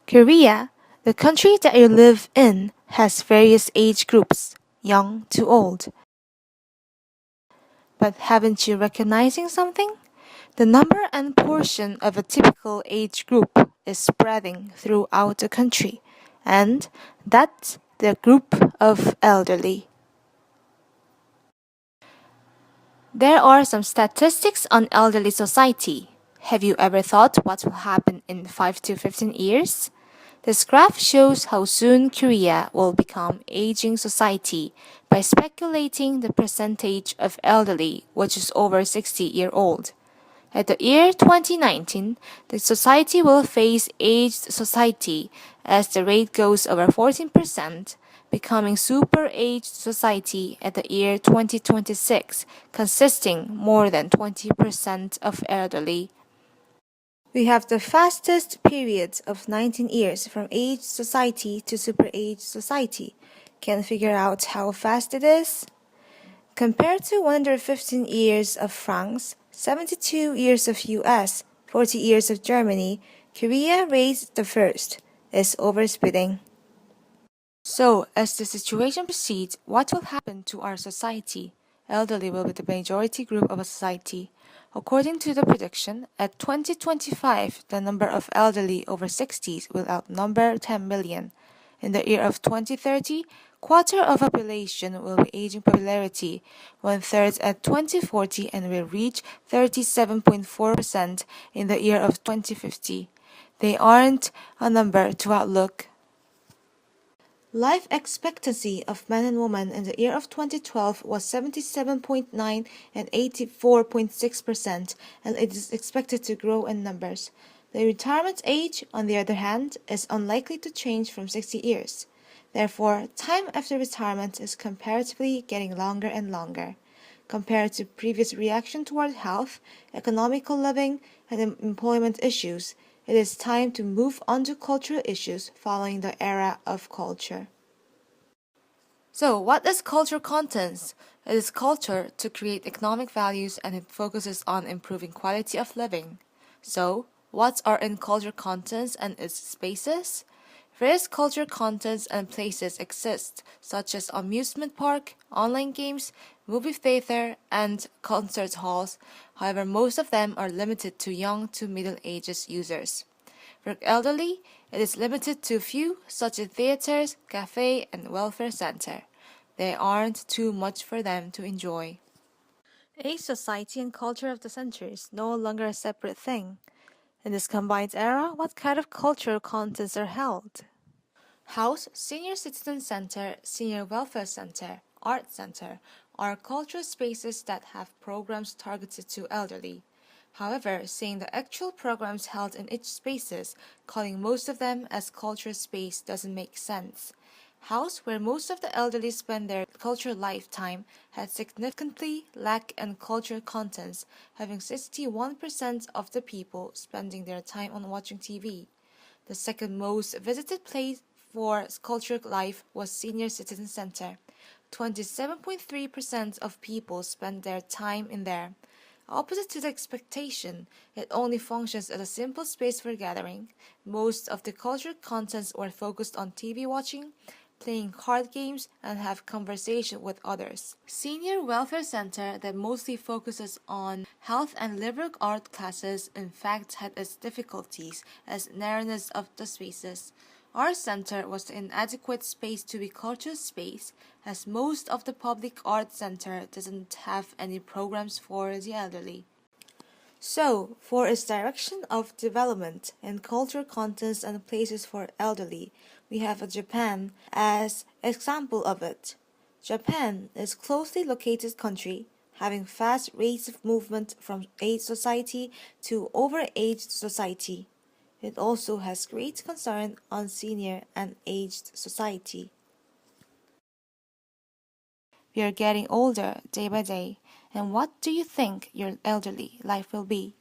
Korea, the country that you live in, has various age groups, young to old. But haven't you recognizing something? The number and portion of a typical age group is spreading throughout the country, and that's the group of elderly. There are some statistics on elderly society. Have you ever thought what will happen in 5 to 15 years? This graph shows how soon Korea will become aging society by speculating the percentage of elderly which is over 60-year-old. At the year 2019, the society will face aged society as the rate goes over 14%, becoming super aged society at the year 2026, consisting more than 20% of elderly. We have the fastest period of 19 years from aged society to super aged society. Can figure out how fast it is? Compared to 115 years of France, 72 years of US, 40 years of Germany, Korea raised the first, is overspeeding. So, as the situation proceeds, what will happen to our society? Elderly will be the majority group of a society. According to the prediction, at 2025, the number of elderly over 60s will outnumber 10 million. In the year of 2030, quarter of population will be aging popularity, one-third at 2040 and will reach 37.4% in the year of 2050. They aren't a number to outlook. Life expectancy of men and women in the year of 2012 was 77.9 and 84.6%, and it is expected to grow in numbers. The retirement age, on the other hand, is unlikely to change from 60 years. Therefore, time after retirement is comparatively getting longer and longer. Compared to previous reaction toward health, economical living, and employment issues, it is time to move on to cultural issues following the era of culture. So, what is cultural contents? It is culture to create economic values and it focuses on improving quality of living. So, what are in culture contents and its spaces? Various culture contents and places exist, such as amusement park, online games, movie theater, and concert halls. However, most of them are limited to young to middle ages users. For elderly, it is limited to few, such as theaters, cafe, and welfare center. They aren't too much for them to enjoy. Age, society, and culture of the century is no longer a separate thing. In this combined era, what kind of cultural contents are held? House, Senior Citizen Center, Senior Welfare Center, Art Center are cultural spaces that have programs targeted to elderly. However, seeing the actual programs held in each spaces, calling most of them as cultural space doesn't make sense. House, where most of the elderly spend their cultural lifetime, had significantly lack in cultural contents, having 61% of the people spending their time on watching TV. The second most visited place for cultural life was Senior Citizen Center. 27.3% of people spend their time in there. Opposite to the expectation, it only functions as a simple space for gathering. Most of the cultural contents were focused on TV watching, playing card games, and have conversation with others. Senior Welfare Center that mostly focuses on health and liberal art classes in fact had its difficulties as narrowness of the spaces. Our center was the inadequate space to be cultural space as most of the public art center doesn't have any programs for the elderly. So, for its direction of development and cultural contents and places for elderly, we have Japan as example of it. Japan is closely located country, having fast rates of movement from aged society to overaged society. It also has great concern on senior and aged society. We are getting older day by day, and what do you think your elderly life will be?